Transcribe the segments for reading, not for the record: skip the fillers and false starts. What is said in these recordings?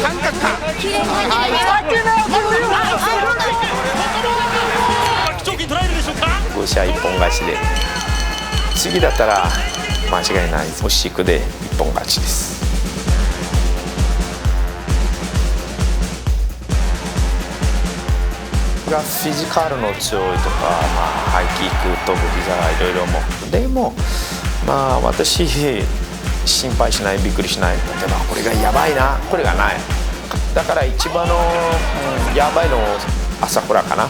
三角か。5試合一本勝ちで、次だったら間違いない押し引くで一本勝ちです。がフィジカルの強いとか、ハイキック飛ぶ膝いろいろもでも私心配しないびっくりしないでもこれがやばいなこれがないだから一番の、やばいの朝倉かな。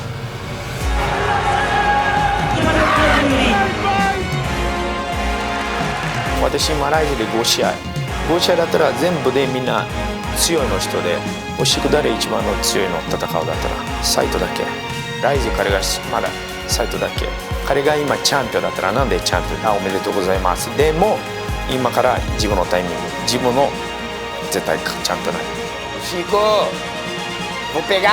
私マライジで5試合だったら全部でみんな強いの人で押し下り一番の強いの戦うだったらサイトだけライズ彼がまだサイトだけ彼が今チャンピオンだったらなんでチャンピオンおめでとうございますでも今から自分のタイミング自分の絶対チャンピオンないシーコポペガ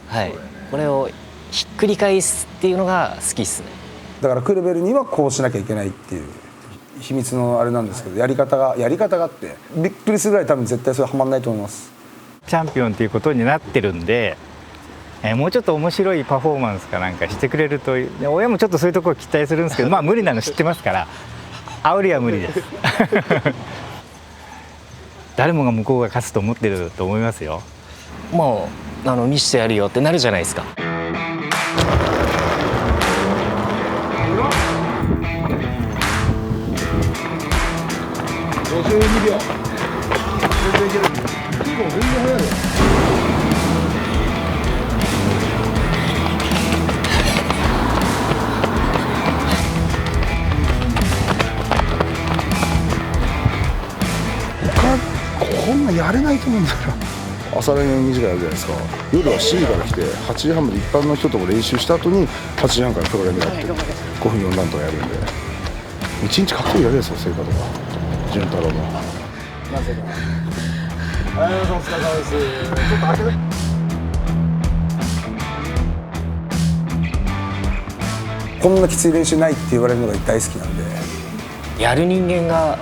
はい、これをひっくり返すっていうのが好きっすね。だからクレベルにはこうしなきゃいけないっていう秘密のあれなんですけどやり方があってびっくりするぐらい多分絶対それはまんないと思います。チャンピオンっていうことになってるんで、もうちょっと面白いパフォーマンスかなんかしてくれると親もちょっとそういうところ期待するんですけど無理なの知ってますから煽りは無理です誰もが向こうが勝つと思ってると思いますよ。もう見せてやるよってなるじゃないですか。52秒。全然いける。全然速いよ。こんなやれないと思うんだよ。朝練2時間やるじゃないですか。夜は7時から来て8時半まで一般の人とも練習した後に8時半からプログラムやって5分4段とかやるんで1日かっこいいだけですよ。成果とか潤太郎のなぜかお疲れ様です。ちょっと開けてこんなきつい練習ないって言われるのが大好きなんでやる人間が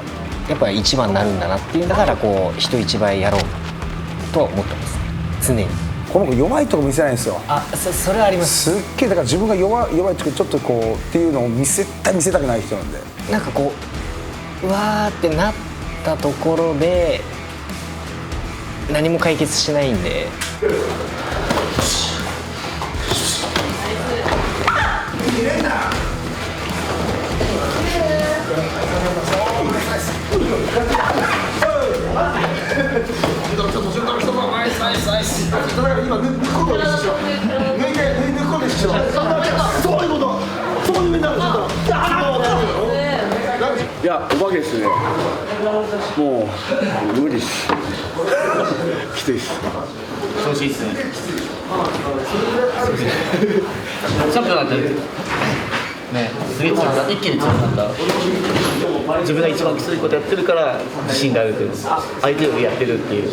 やっぱり一番になるんだなっていうだから人一倍やろうと思ってます常に。この子弱いとこ見せないんですよ。それはあります。すっげえだから自分が弱いってちょっとっていうのを見せたくない人なんでなんかうわーってなったところで何も解決しないんでいや、お化けですね。もう無理です。きついです。調子いいっすね。チャンピオンだったね、すげえ強くなった、一気に強くなった。自分が一番きついことやってるから自信があるという、相手よりやってるっていう。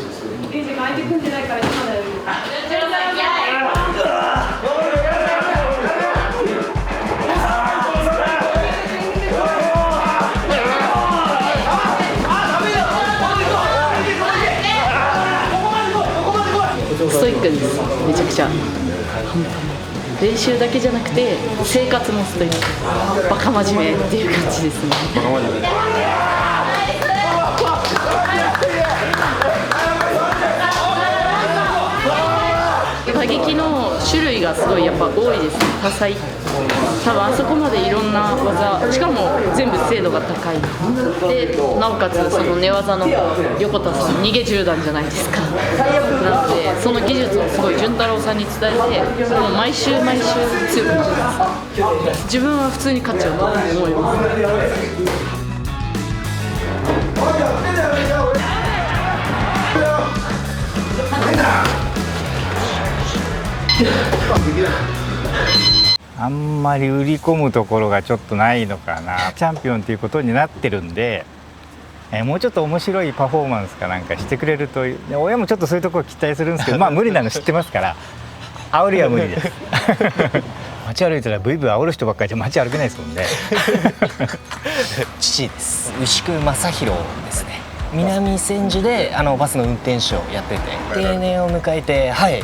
ストイックです。めちゃくちゃ練習だけじゃなくて生活もストイック、バカ真面目っていう感じですね。打撃の種類がすごいやっぱ多いですね。多彩、多分あそこまでいろんな技、しかも全部精度が高いで、なおかつその寝技の横田さん逃げ10段じゃないですか。なのでその技術をすごい潤太郎さんに伝えて、もう毎週毎週強くなってます。自分は普通に勝っちゃうと思います。あんまり売り込むところがちょっとないのかな。チャンピオンということになってるんで、もうちょっと面白いパフォーマンスかなんかしてくれると親もちょっとそういうところ期待するんですけど無理なの知ってますから煽りは無理です街歩いたらブイブイ煽る人ばっかりじゃ街歩けないですもんね父です。牛久正弘ですね南千住でバスの運転手をやってて、定年を迎えて、はい。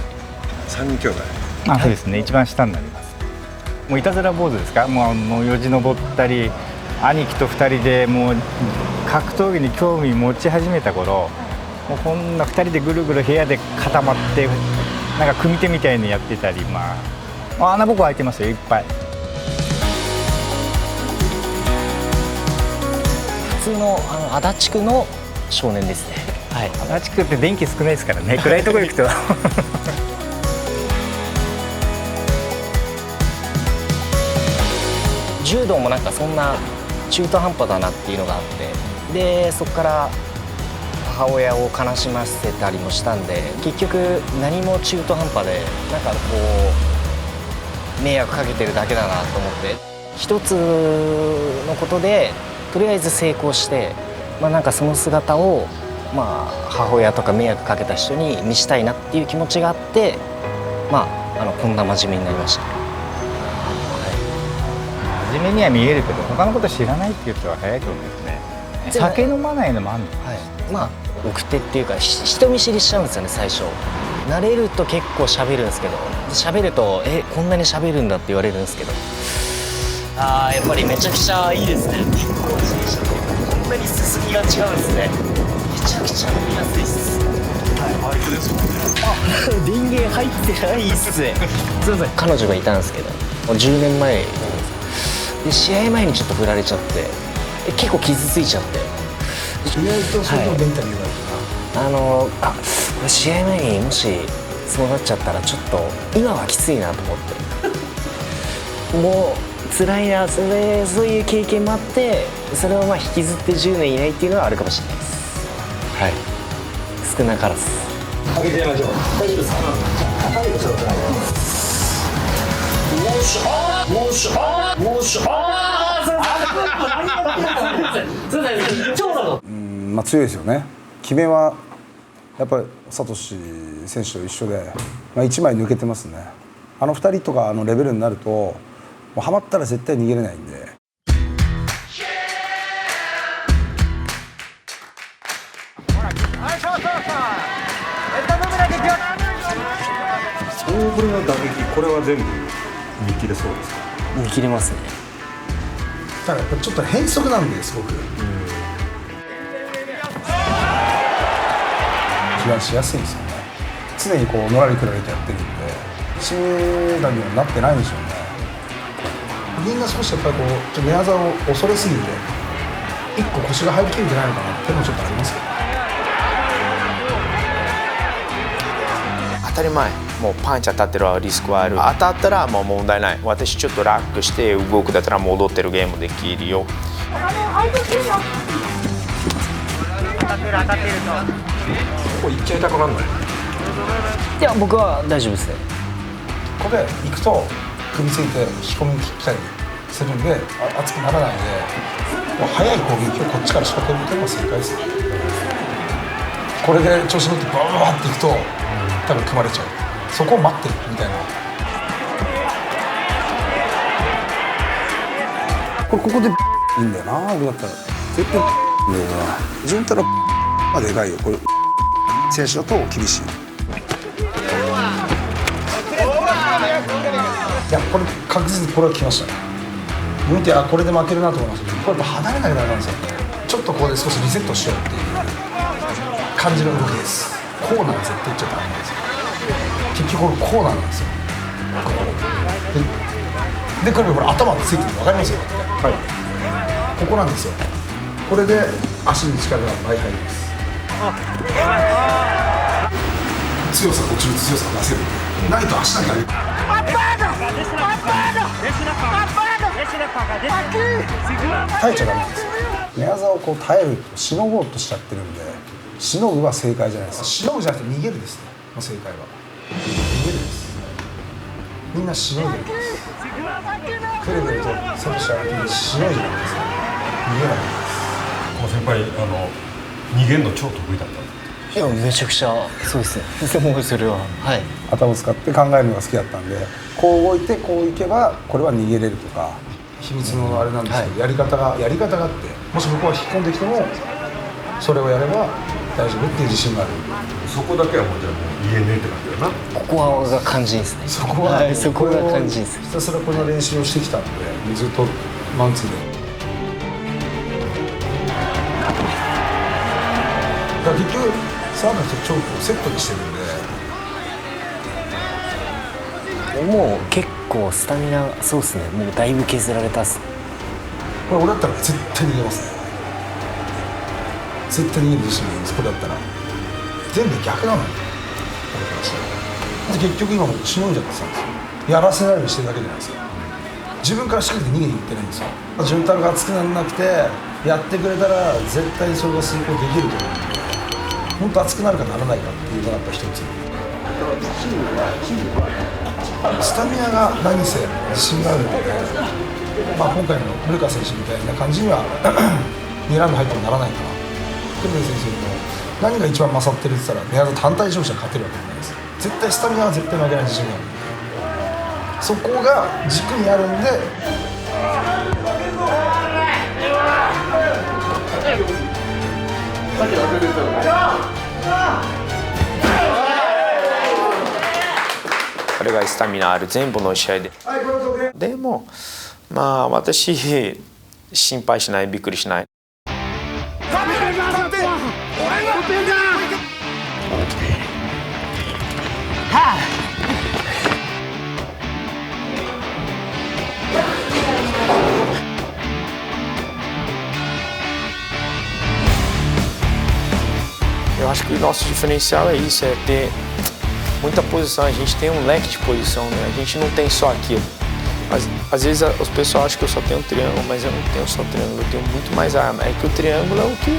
3人兄弟。そうですね、一番下になります。もういたずら坊主ですか。もうよじ登ったり、兄貴と2人でもう格闘技に興味持ち始めた頃、もうこんな2人でぐるぐる部屋で固まってなんか組手みたいにやってたり、穴ぼこ開いてますよ、いっぱい。普通の足立区の少年ですね。はい。足立区って電気少ないですからね。暗いところ行くと柔道もなんかそんな中途半端だなっていうのがあって、でそこから母親を悲しませたりもしたんで、結局何も中途半端でなんかこう迷惑かけてるだけだなと思って、一つのことでとりあえず成功して、なんかその姿を母親とか迷惑かけた人に見したいなっていう気持ちがあって、こんな真面目になりました。真面目には見えるけど他のこと知らないっていう人は早いと思いますね。酒飲まないのもあるの。はい。奥手っていうか人見知りしちゃうんですよね最初。慣れると結構喋るんですけど、喋るとこんなに喋るんだって言われるんですけど、やっぱりめちゃくちゃいいですね。こんなに進みが違うんですね。めちゃくちゃ飲みやすいっす。電源入ってないっすね。すいません。彼女がいたんですけど、10年前で試合前にちょっと振られちゃって、結構傷ついちゃって。意外とそれでもメンタル弱いこれ試合前にもしそうなっちゃったらちょっと今はきついなと思って、もう辛いな、そういう経験もあって、それを引きずって10年いないっていうのはあるかもしれないです。はい。少なからず。開けてみましょう。大丈夫ですか？はい、そう強いですよね。決めはやっぱりサトシ選手と一緒で、1枚抜けてますね。2人とかレベルになるともうハマったら絶対逃げれないんで。大振りの打撃、これは全部見切れそうですか？見切れますね。ただやっぱちょっと変則なんですごく。気がしやすいんですよね。常にのらりくらりとやってるんで、チーム打にはなってないんでしょうね。みんな少しやっぱりちょっと寝技を恐れすぎて、一個腰が入りきれてないのかなっていうのもちょっとありますけど。当たり前、もうパンチ当たってるリスクはある。当たったらもう問題ない。私ちょっとラックして動くだったら戻ってるゲームできるよ。ここ行っちゃいたくなんない？いや、僕は大丈夫ですね。ここで行くと首ついて引き込みに来たりするんで、熱くならないんで、速い攻撃をこっちから仕掛けるというのが正解ですね。これで調子乗ってバーっていくと多分組まれちゃう。そこを待ってるみたいな。ここでいいんだよな。俺だったら絶対だよな。自分たらでかいよ。これ選手だと厳しい。いや、これ確実にこれは来ましたね。見て、これで負けるなと思いますけど、これやっぱ離れなきゃダメなんですよ。ちょっとここで少しリセットしようっていう感じの動きです。コーナー絶対いっちゃダメなんですよ。結局これコーナーなんですよ。ここでこれ頭ついてるの分かりますよ。はい。ここなんですよ。これで足に力が倍入ります。強さ、こっちの強さが出せるんで、ないと足だけ上げる。耐えちゃダメなんですよ。寝技を耐えるとしのごうとしちゃってるんで、しのぐは正解じゃないです。しのぐじゃなくて逃げるですね。正解は逃げるです。みんなしのいでるんです。くるくるとサトシ相手にしのいでるんですね。逃げないんです。この先輩逃げるの超得意だった。いや、めちゃくちゃそうですね。それははい頭を使って考えるのが好きだったんで、こう動いてこういけばこれは逃げれるとか、秘密のあれなんですけど、やり方があって、もし向こうが引っ込んできてもそれをやれば大丈夫っていう自信がある。そこだけはもうじゃあもう言えねえって感じだな。ここが肝心ですね。そこは、はい、そこが肝心です。ひたすらこの練習をしてきたんで、ずっとマンツーで。だから結局サードとチョークをセットにしてるんで、もう結構スタミナ、そうですね、もうだいぶ削られたっす。これ俺だったら絶対逃げますね。絶対逃げる自信があります。これだったら全部逆なのよ、俺からしたら。結局今もしのいじゃってたんですよ。やらせないようにしてるだけじゃないですか。自分から仕掛けて逃げに行ってないんですよ。潤太郎が熱くならなくてやってくれたら絶対それが遂行できると思うんで、本当熱くなるかならないかっていうのがやっぱ一つ。スタミナが何せ自信があるので、今回の古川選手みたいな感じには2ラウンド入ってもならないかな。ケルベ先生も何が一番勝ってるって言ったら寝技単体勝者勝てるわけじゃないです。絶対スタミナは絶対負けない自信があるんで、そこが軸にあるんで。彼がスタミナある全部の試合で。でもまあ私心配しない、びっくりしない。Eu acho que o nosso diferencial é isso, é ter muita posição. A gente tem um leque de posição, né? A gente não tem só aquilo. Mas, às vezes os pessoal acham que eu só tenho um triângulo, mas eu não tenho só triângulo, eu tenho muito mais arma. É que o triângulo é o que...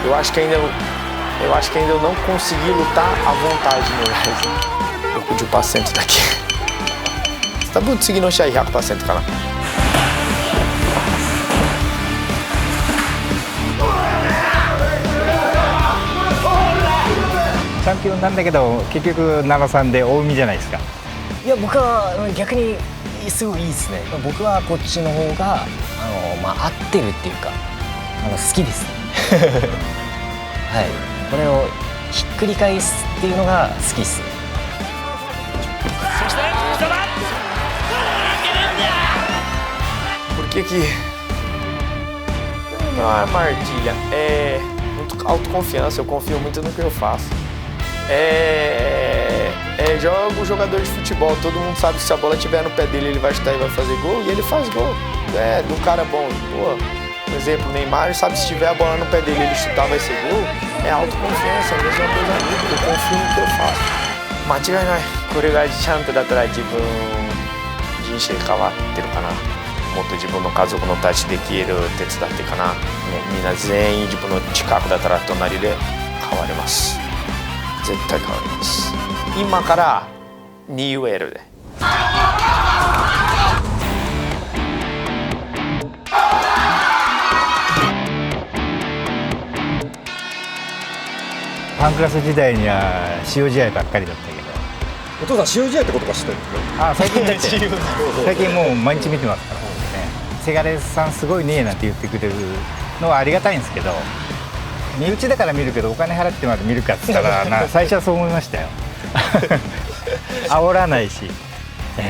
Eu acho que ainda eu não consegui lutar à vontade no wrestling. Eu pude o paciente daqui. Tá bom, seguindo o chá e paciente, cara. チャンピオンなんだけど結局7-3で大海じゃないですか。いや、僕は逆にすごいいいですね。僕はこっちの方が合ってるっていうか好きですね。はい、これをひっくり返すっていうのが好きっす。Porque que não é uma armadilha, é muito autoconfiança, eu confio muito no que eu faço. Jogo jogador de futebol, todo mundo sabe que se a bola estiver no pé dele ele vai chutar e vai fazer gol, e ele faz gol. Do cara bom, pô, por exemplo, o Neymar sabe que se tiver a bola no pé dele ele chutar vai ser gol, é autoconfiança, mesmo com meus amigos, eu confio no que eu faço. 間違いない。これがチャンプだったら自分人生変わってるかな。もっと自分の家族のたちできる手伝ってかな。もうみんな全員自分の近くだったら隣で変わります。絶対変わります。今から2ウェルで。ファンクラス時代には塩試合ばっかりだったけど。お父さん塩試合ってことか知ってるんですか？最近だって最近もう毎日見てますからね。せがれさんすごいねなんて言ってくれるのはありがたいんですけど、身内だから見るけどお金払ってまで見るかって言ったら最初はそう思いましたよ。煽らないし、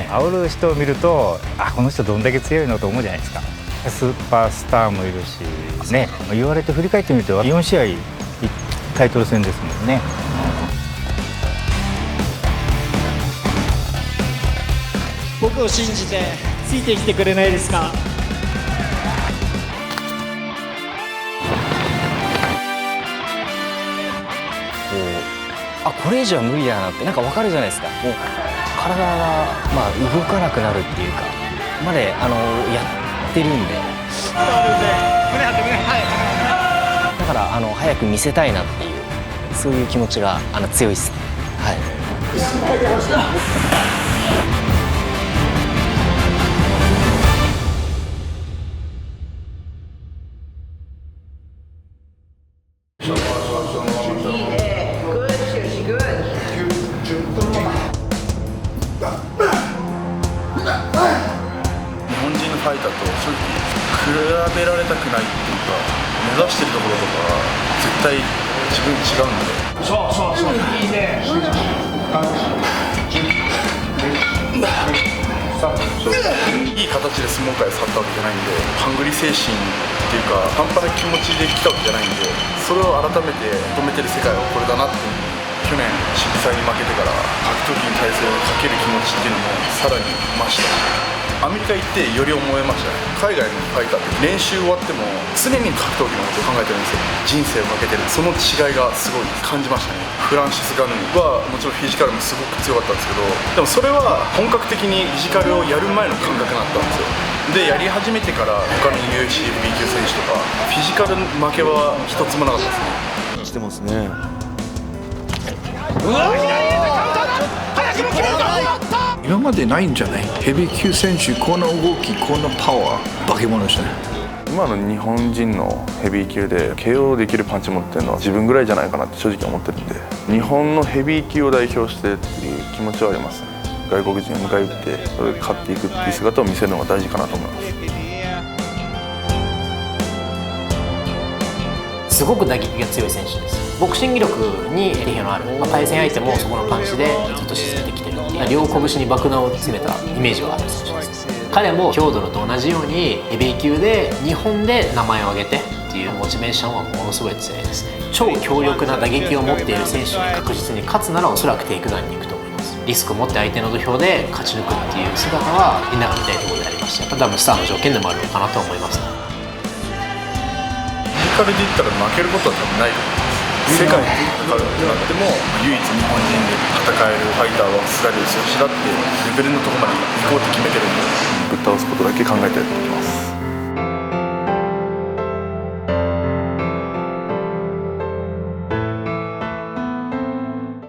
煽る人を見るとこの人どんだけ強いのと思うじゃないですか。スーパースターもいるしね、言われて振り返ってみると4試合タイトル戦ですもんね。僕を信じてついてきてくれないですか？これ以上は無理だなってなんか分かるじゃないですか。もう体が動かなくなるっていうかまでやってるんで、だから早く見せたいなっていうそういう気持ちが強いですね。はい。日本人ファイターとそういうべられたくないっていうか、目指してるところとか絶対自分違うんで。いいね。いい形で相撲界を去ったわけじゃないんで、ハングリー精神っていうか半端な気持ちで来たわけじゃないんで、それを改めて求めてる世界はこれだなって。去年震災に負けてから格闘技に対するかける気持ちっていうのもさらに増したし、アメリカ行ってより思いましたね。海外のファイターって練習終わっても常に格闘技のことを考えてるんですよ。人生をかけてる、その違いがすごい感じましたね。フランシス・ガヌーはもちろんフィジカルもすごく強かったんですけど、でもそれは本格的にフィジカルをやる前の感覚だったんですよ。でやり始めてから他の UFC、B 級選手とかフィジカル負けは一つもなかったですね。してますね。今までないんじゃない？ヘビー級選手、この動き、このパワー、化け物ですね。今の日本人のヘビー級で KO できるパンチ持ってるのは自分ぐらいじゃないかなって正直思ってるんで、日本のヘビー級を代表してっていう気持ちはありますね。外国人を迎え撃ってそれで勝っていくっていう姿を見せるのが大事かなと思います。すごく打撃が強い選手です。ボクシング力に定評のある、対戦相手もそこのパンチでずっと沈めてきてるっていう、両拳に爆弾を詰めたイメージがある選手です。彼もヒョードロと同じようにヘビー級で日本で名前を挙げてっていうモチベーションはものすごい強いですね。超強力な打撃を持っている選手に確実に勝つならおそらくテイクダウンに行くと思います。リスクを持って相手の土俵で勝ち抜くっていう姿はみんなが見たいところでありまして、多分スターの条件でもあるのかなと思います。フィジカルで言ったら負けることは多分ないと思います。世界に戦うってなっても唯一日本人で戦えるファイターはスラリウス吉田ってレベルのところまで行こうって決めてるんで、ぶっ倒すことだけ考えてやっていきます。